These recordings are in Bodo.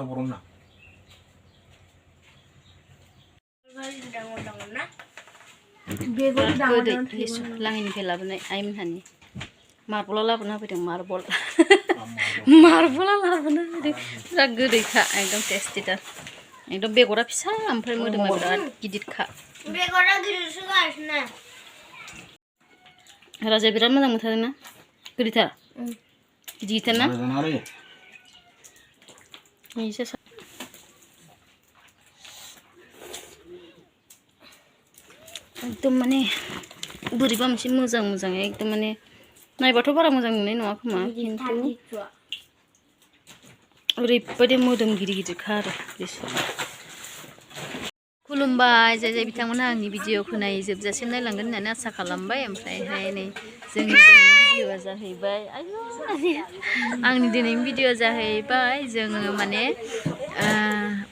hoboronna. Gede Yesus langin kelabne aim hani. Marbola labna bidang marbol. Marbola labna bidang biराद gede kak एकदम टेस्टी tar. एकदम बेगरा फिसा ओमफ्राय मोदोमा बिराद गिदिर खा. बेगरा गिदिरसो गासिनो. राजा बिराद मोजां मोनथारदों ना? गिदिरथार. गिदिरथार ना? एसे एकदम माने बोरैबा मोनसे मोजां एकदम माने नायबाथ' बारा मोजां नुनाय नङा खोमा खिन्थु ओरैबायदि मोदोम गिदिर-गिदिरखा आरो बेसर. खुलुमबाय जाय बिथांमोनहा आंनि भिडिअखौ जोबजासिम नायलांगोन होननानै आसा खालामबाय. ओमफ्रायहाय नै जोंनि दिनैनि भिडिअआ जाहैबाय आंनि दिनैनि भिडिअआ जाहैबाय जोङो माने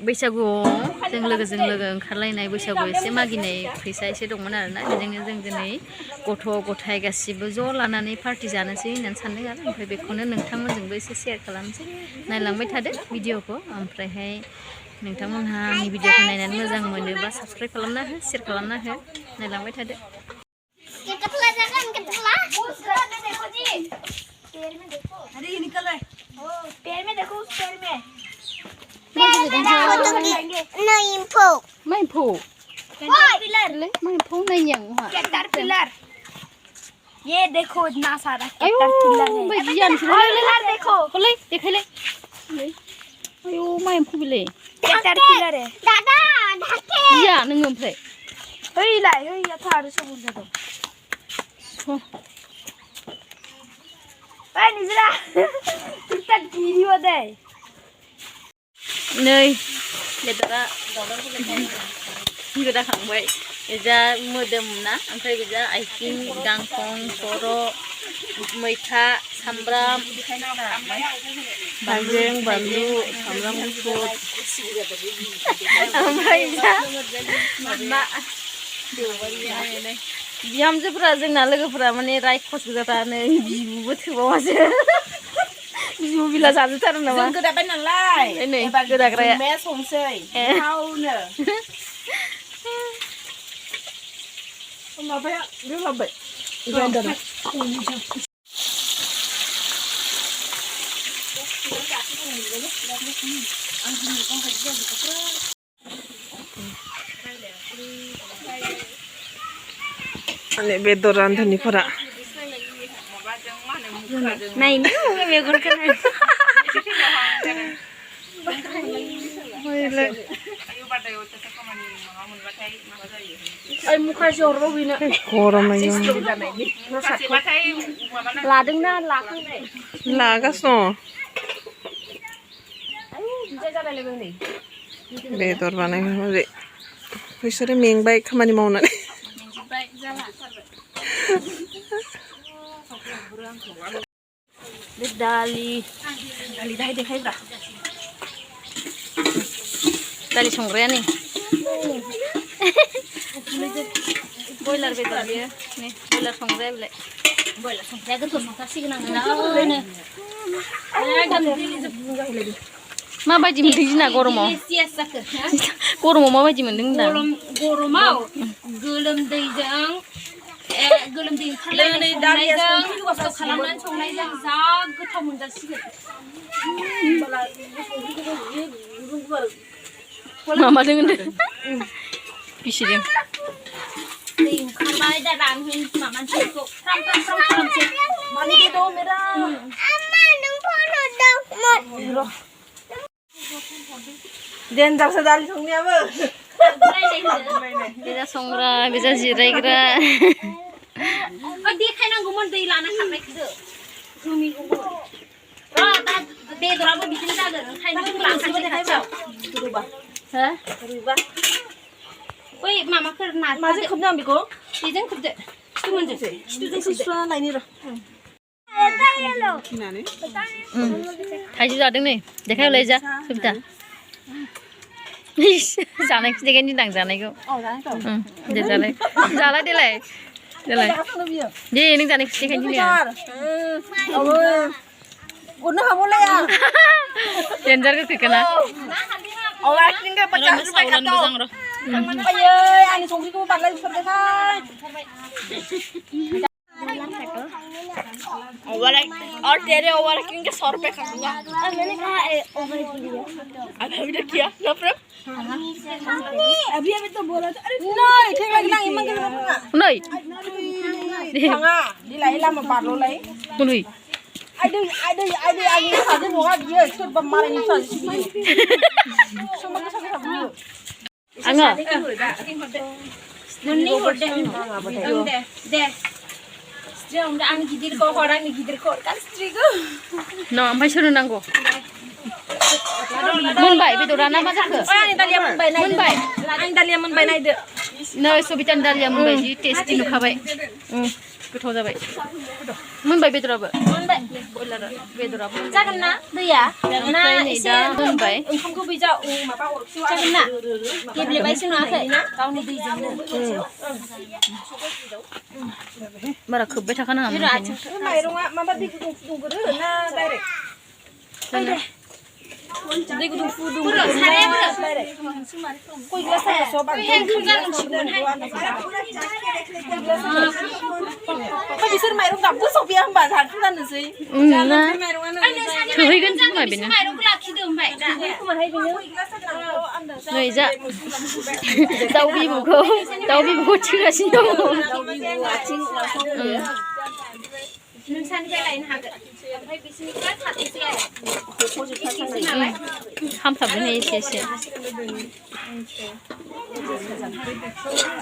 बैसागुआव जों लोगोजों लोगो ओंखारलायनाय बैसागुआव एसे मागिनाय फैसा एसे दंमोन आरोना बेजोंनो जों दिनै गथ' गथाय गासिबो ज' लानानै पार्टि जानोसै होननानै सानदों आरो ओमफ्राय बेखौनो नोंथांमोनजोंबो एसे शेयार खालामनोसै. नायलांबाय थादो भिडिअखौ. ओमफ्रायहाय नोंथांमोनहा आंनि भिडिअखौ नायनानै मोजां मोनोबा साबस्क्राइब खालामना हो, शेयार खालामना हो. नायलांबाय थादो. ये देखो इतना सारा कैटरपिलर है. कैटरपिलर देखो. देखायलाय. आयौ मा एम्फौ बिलाय? कैटरपिलर है. दादा ढाके. या नों ओमफ्राय. हैलाय हैया थारो समुद्र दं. ओइ निजरा. इतना गिरि वदे. नै बेदरा गोदा खांबाय. एजा मोदोम ना ओमफ्राय बेजा आइथिं गांखं खर' मैथा सामब्राम हाइजें बानलु सामब्राम गुफुर ओमफ्राय जा ना बिहामजोफोरा जोंना लोगोफोरा माने रायखस गोजाथारनो बिबुबो थोबावासो बिबु बिला जाजोबथारो नामा? जों गोदाबाय नालाय नै गोदाग्राया बिमाया संसै थावनो माबाया रोलाबाय ग्राइन्डारा बेदर रान्धनिफोरा नायनो मेगनखौ नाय. मुखासो हरबाव बेनो गरमायो लादोंना लाखांबाय लागासिनो बेदर बानायबाय बिसोरो मेंबाय खामानि मावनानै दालि दाहाय देखायब्रा दालि संग्राया नै बयलार बेदर बियो नै बयलार संग्राया बिलाय बयलार संग्राया गोथाव संथारसिगोन आङो माबायदि मोनदों दिना गरमाव गरमाव माबायदि मोनदों होनदां गरमाव गोलोमदैजों गोलोमदै ओंखारलायनाय खस्थ' खालामनानै संनायजों जा गोथाव मोनजासिगोन. माबादों होनदों बिसिदों दै ओंखारबाय दा रानहोन माबानोसैखौ फ्राम फ्राम फ्राम खालामसै. मानि बेदर मेरा आम्मा नों फन हरदोंमोन. देनजारसो दालि संनायाबो बेजा संग्रा बेजा जिरायग्रा देखायनांगौमोन दै लाना खारनायखौसो जोंनिखौबो दा बेदराबो बिदिनो जागोन ओंखायनो जों लाखासै खाथियाव रुबा हो रुबा बै माबाफोर माजों खोबनो आं बेखौ बेजों खोबदो खिथुमोनजों खिथुजों सुस्रा लायनि र' थाइजौ जादों नै देखायलाय जा खोबदा जानायखौ देखायनो दिनां जानायखौ दे जालाय जालाय देलाय देलाय दे नों जानायखौ देखायनो दिनां गरनो हाबावलाया Danger kekena. Orang tinggal pecah sampai kacau. Ayo, ani songri ko balai sampai kai. और तेरे ओवर किंग के 100 रुपए खाऊंगा मैंने कहा ओवर किंग अभी तक किया ना प्रभ अभी तो बोला था अरे नहीं ठीक लग रहा है मंगे नहीं हां दिलाई lama parlo lai नहीं ada lagi ada bunga dia ikut pemarin itu sama sama angga nunni horde de Jom dah angin gidir kau orang ni gidir kau kan istri ko. no ampai suruh nanggo munbai bedora nama jaga oh ani dalia munbai nai munbai ani dalia munbai nai de no sobitan dalia munbai ji tasty nukabai गोथाव जाबाय मोनबाय बेदराबो Munbai. बेदराबो Jangan na, tu ya. Na ओमफ्राय नै दा मोनबाय ओंखामखौ बैजा माबा अरखिवा Jangan na. Geblebay sih nuakai. Kau ni dijengno. बारा खोबबाय थाखानाङा ओंखायनो माइरंआ माबा दै गुदुं फुदुंग्रो ना डाइरेक्ट दै गुदुं फुदुंग्रो डाइरेक्ट कय ग्लास सायासो बिसोर माइरं गाबबो सफैया होमबा जानोसै माइरंआनो थोहैगोन खोमा बेनो Mairong lakido mbak. नै जा दाउ बिबुखौ थिगासिनो दङ Nonsanनिफ्राय लायनो हागोन. ओमफ्राय बिसिनिफ्राय साथैसै आरो. खामथाबगोन एसे एसे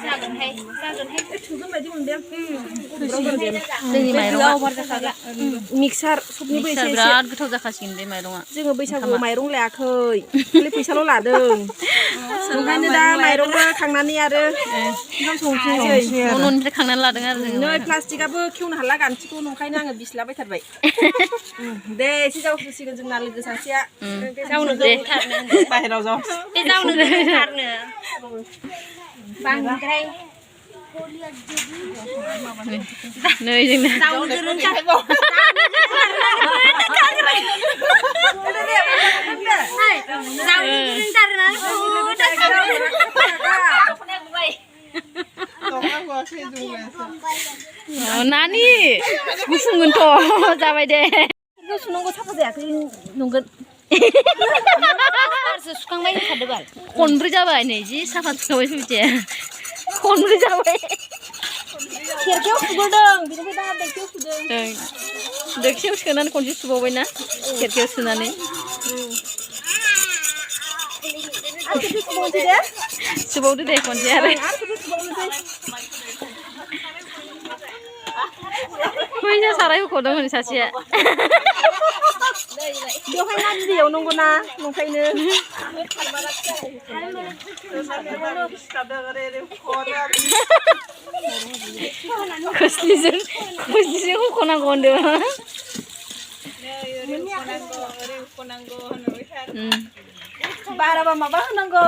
जागोनहाय थुगोन बायदि मोनबाय जोंनि माइरंआ मिक्सार सबनिबो एसे बिराद गोथाव जाखासिगोन बे माइरंआ जोङो बैसागुआव माइरं लायाखै खालि फैसाल' लादों ओंखायनो दा माइरंबो खांनानै आरो ओंखाम संफिनसै न'निफ्राय खांनानै लादों आरो जोङो नै प्लास्टिकआबो खेवनो हाला गान्थिखौ नंखायनो आङो बिस्लाबायथारबाय दे एसे जावफुसिगोन जोंना लोगो सासेया जावनो गोथारनो बाहेराव जाव बे जावनो गोथारनो बांद्राय नै जोंना जावनो गोथार नानि गुफुंगोनथ' जाबाय दे सुनांगौ साफा जायाखै नंगोन सुखांबाय होखादो बाल खनब्रै जाबाय नै जि साफा सुखाबाय सुबिदाया खनब्रै जाबाय खेरखायाव सुगोरदों बिनिफ्राय दा दैखायाव सुदों दोखसियाव सोनानै खनसे सुबावबायना खेरखायाव सोनानै सुबावदो दे खनसे आरो फैसा साराय होख'दों हनै सासेया बेवहाय ना बिदैयाव नंगौ ना नंखायनो खोस्लिजों होख'नांगौ होनदों बाराबा माबा होनांगौ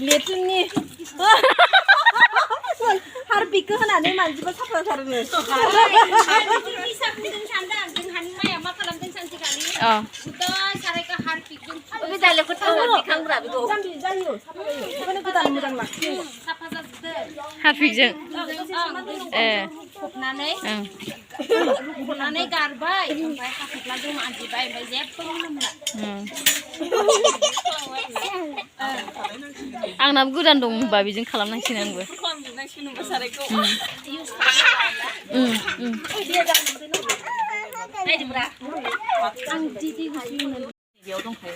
लेट्रिननि हारपिकखौ होनानै मानजिबा साफा जाथारोनो जोंहानि माया मा खालामदों सानसेखालि अ सारायखौ हारपिकजों बे दालिखौ थाव दिखांग्रा बेखौ जायो साफा जायो बेखौनो गोदान मोजां लाखियो साफा जाजोबदों हारपिकजों फबनानै रुख'नानै गारबाय ओमफ्राय हाथफ्लाजों मानजिबाय ओमफ्राय जेबो मोनला आंनाबो गोदान दं होनबा बेजों खालामनांसिगोन आंबो नायदोंब्रा आं दिदि बेयाव दंखायो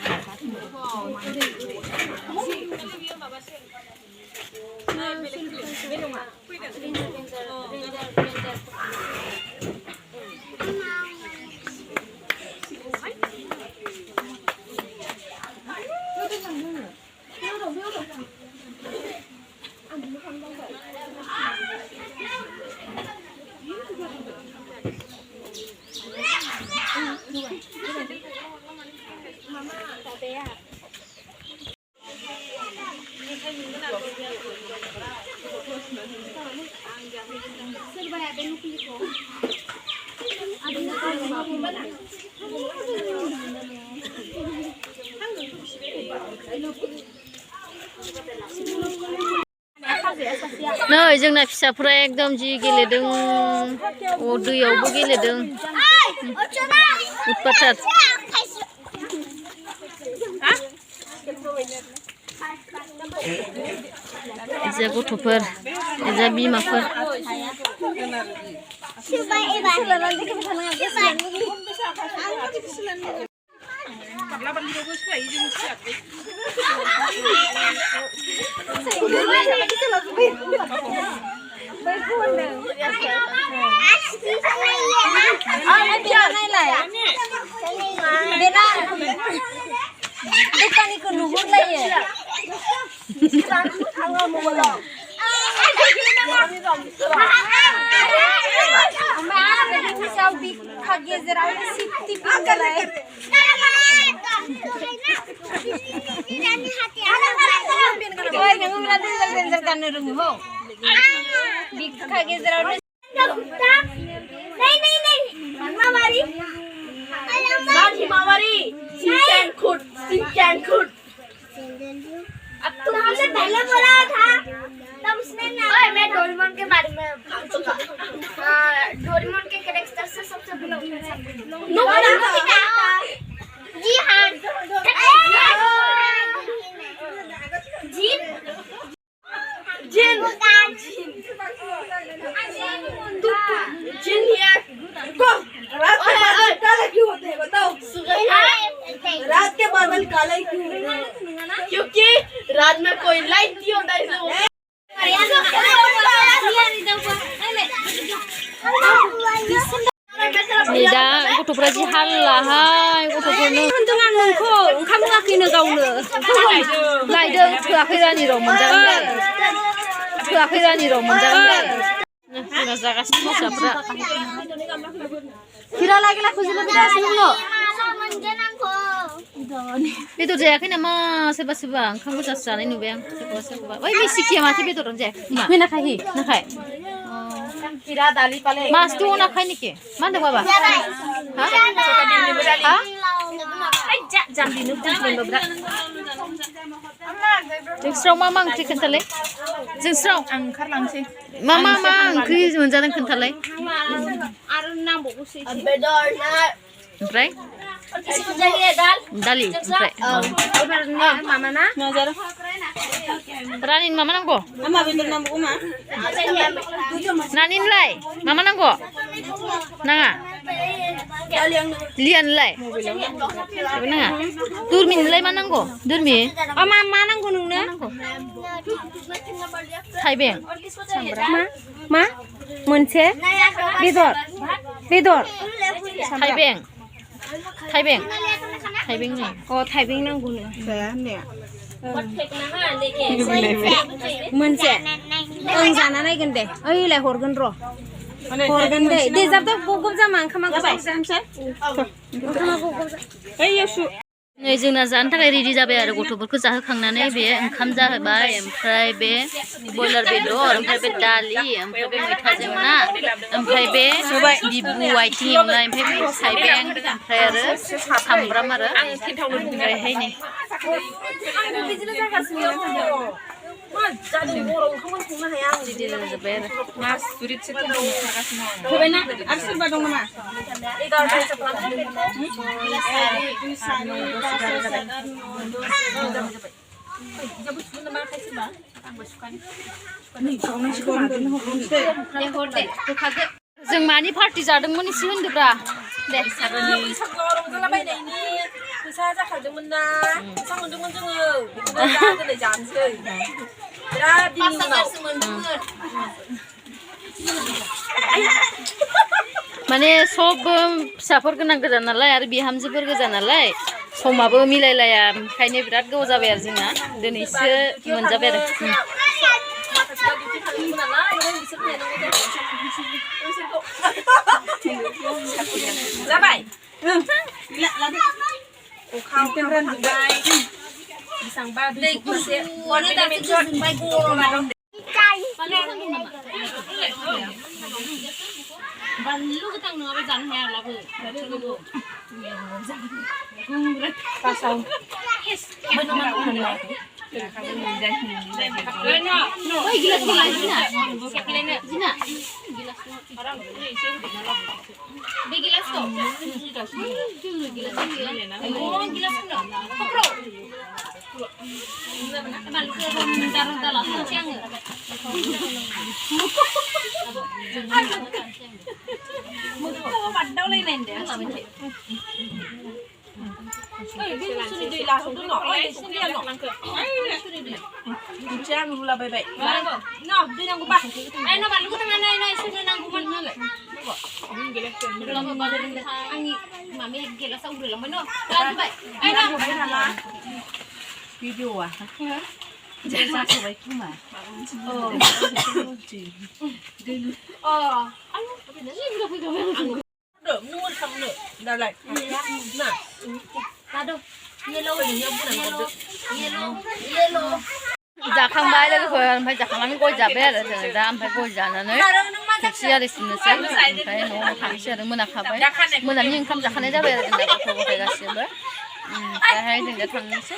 सोरबाया बे नुखुलिखौ आदिनो नै जोंना फिसाफोरा एकदम जि गेलेदों दैयावबो गेलेदों उत्पातार एजा गथ'फोर एजा बिमाफोर Dukaniku nuhur lagi. अब तो हमने पहले बोला था तब उसने ना मैं डोरेमोन के बारे में डोरेमोन के कैरेक्टर से सबसे जी हाँ जिन जिन जिन यार रात के बादल काले क्यों होते हैं बताओ रात के बादल काले क्यों होते हैं क्योंकि रात में कोई लाइट नहीं होता इसलिए दा गथ'फ्रा जि हाल्लाहाय गथ'फोरनो होनदों आं नोंखौ ओंखाम होआखैनो गावनो लायदों थोआखै रानि र' मोनजागोन थोआखै रानि र' मोनजागोन जोंना जागासिनो फिसाफ्रा खिरा लागेला खुजिनो बिदासिनो बेदर जायाखै नामा सोरबा सोरबा ओंखाम गोजासो जानाय नुबाय आं सोरखौबा सोरखौबा ओइ मिसिकिया माथो बेदरानो जायाखै खोमा फैनाखाहि नाखाय खिरा दालि पाले मासथ' नाखाय नेखि मा होनदों बाबा हा जाम्बिनो बुंनो बिराद जोंस्राव मा ओंख्रि खोन्थालाय जोंस्राव आं ओंखारलांसै मा ओंख्रि मोनजादों खोन्थालाय आरो नांबावगौसै बेदर ना ओमफ्राय दालि ओमफ्राय मामा ना रानिनो मामा नांगौ मा बेदर नांबावगौ मा नानिनोलाय मामा नांगौ नाङा लियानोलाय जेबो नाङा दुरमिनोलाय मा नांगौ दुरमि मा नांगौ नोंनो थाइबें मा मोनसे बेदर थाइबें थाइबें नो थाइबें नांगौनो जाया होननाया मोनसे ओं जाना नायगोन दे ओइलाय हरगोन र' हरगोन दे देजाबदा गगब जामा ओंखामा गबाय नै जोंना जानो थाखाय रेडि जाबाय आरो गथ'फोरखौ जाहोखांनानै बे ओंखाम जाहोबाय ओमफ्राय बे बयलार बेदर ओमफ्राय बे दालि ओमफ्राय बे मैथाजों ना ओमफ्राय बे बिबु आइथिं एवनाय ओमफ्राय बे थाइबें ओमफ्राय आरो सामब्राम आरो ओमफ्रायहाय नै रेडि जाजोब्बाय आरो होबायना आरो सोरबा दं नामा जों मानि पार्टि जादोंमोन एसे होनदोब्रा दे रंजालाबायनायनि फैसा जाखादोंमोन ना फैसा मोनदोंमोन जोङो बेखौनो दा दिनै जानोसै बिराद दिननि उनाव माने सब फिसाफोर गोनां गोजा नालाय आरो बिहामजोफोर गोजा नालाय समाबो मिलायलाया ओंखायनो बिराद गोबाव जाबाय आरो जोंना दिनैसो मोनजाबाय आरो जाबाय अखाव रानजोब्बाय बेसेबांबा दै गुसे बानलु गोथां नङाबा जानो हायाब्लाबो फार्स्टआव Oi, gilas Zina. Zina. Gilas orang ini Be gilas to. Gilas. Oh, gilas no. Kopro. Teman ke darah siang. Muka padau lain deh. Sudah dilah, sudah no. Sini no. Jangan gula baik-baik. No, dia nanggu bah. No, malu tangan nai sudah nanggu mana le. Belum bawa dengan angin. Mami gelas udah lama no. Lanjut baik. No. Video ah. Jadi satu baik cuma. Được, mua xong nữa. Nào lại. Nào. Ra đâu? Yellow thì nhau bữa nào được. Yellow. जाखांबाय लोगोफोर ओमफ्राय जाखांनानै गय जाबाय आरो जोङो दा ओमफ्राय गय जानानै खेबसे आरो सिननोसै ओमफ्राय न'आव थांसै आरो मोनाखाबाय मोनानि ओंखाम जाखानाय जाबाय आरो जोंना गथ' गथाय गासिबो ओमफ्रायहाय जों दा थांनोसै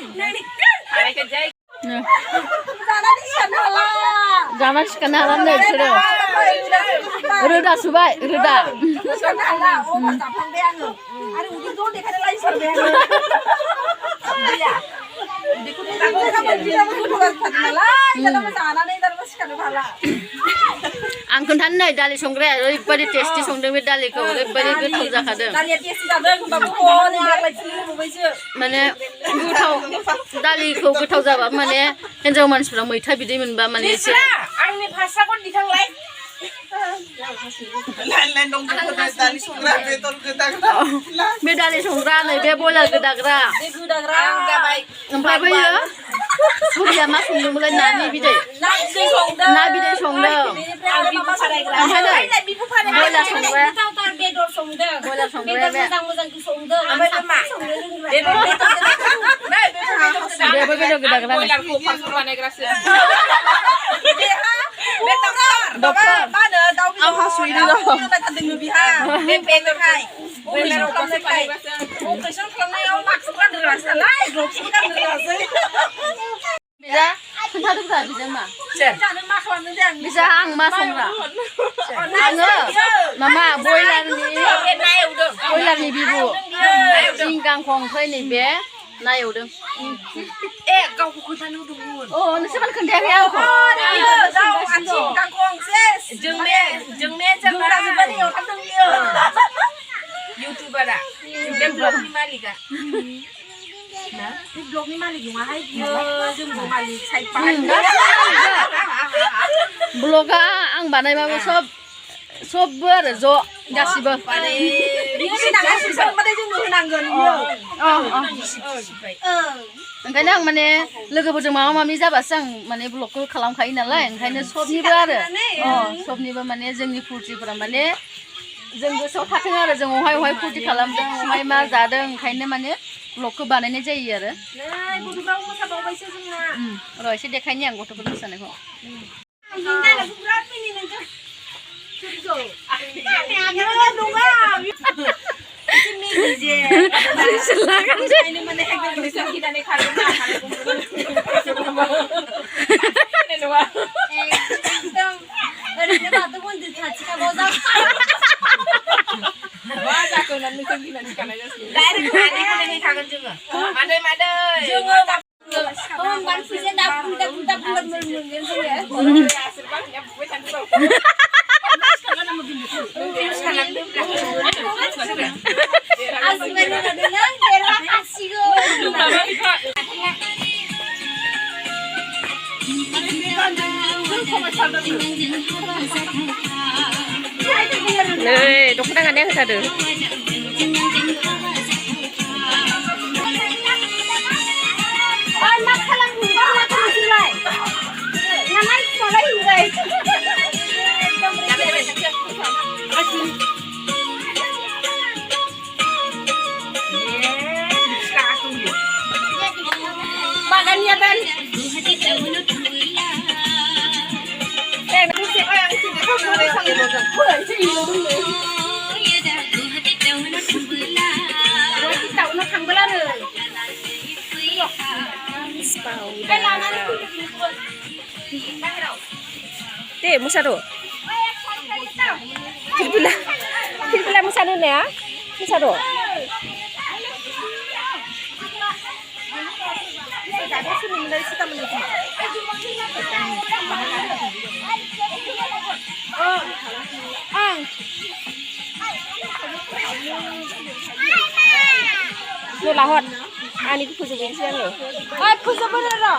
जाना सिखानो हाला नै बिसोरो रोदा सुबाय रोदा आं खोन्थानो नै दालि संग्राया ओरैबायदि टेस्टि संदों बे दालिखौ ओरैबायदि गोथाव जाखादों माने गोथाव दालिखौ गोथाव जाबा माने हिन्जाव मानसिफ्रा मैथा बिदै मोनबा माने एसे आंनि भाषाखौ दिखांलाय बे दालि संग्रा नै बे बयलार गोदाग्रा ओमफ्राय बैयो बुरिया मा संदोंमोनलाय नानि बिदै ना बिदै संदों ओमफ्राय नै बयलार संग्रा बयलार संग्राया बेबो बेदर गोदाग्रा dokter Aku hasui dulu. Bisa, खोन्थादो bisa मा? Bisa आं मा संग्रा? आङो मामा बयलारनि बिबु सिं गांखं ओमफ्राय नैबे ना एवदों गावखौ खोन्थानो होदोंमोन नोंसोर मानो खोन्थायाखै आंखौ YouTuber dia blogni malika nah ini blogni malik nggak जों malik साइड ब्लगा आं बानायबाबो सबबो आरो ज' गासिबो ओंखायनो आं माने लोगोफोरजों माबा माबि जाबासो आं माने ब्लगखौ खालामखायो नालाय ओंखायनो सबनिबो आरो सबनिबो माने जोंनि फुर्तिफोरा माने जों गोसोआव थाथों आरो जों अहाय फुर्ति खालामदों अहाय मा जादों ओंखायनो माने ब्लगखौ बानायनाय जायो आरो र' एसे देखायनि आं गथ'फोर मोसानायखौ Nih, dokter tangannya ke sana. Deh, Musaro. Pilpila Musaro ya. Musaro. Nih lahot. Ani ku punya siang nih. Aku sebenarnya.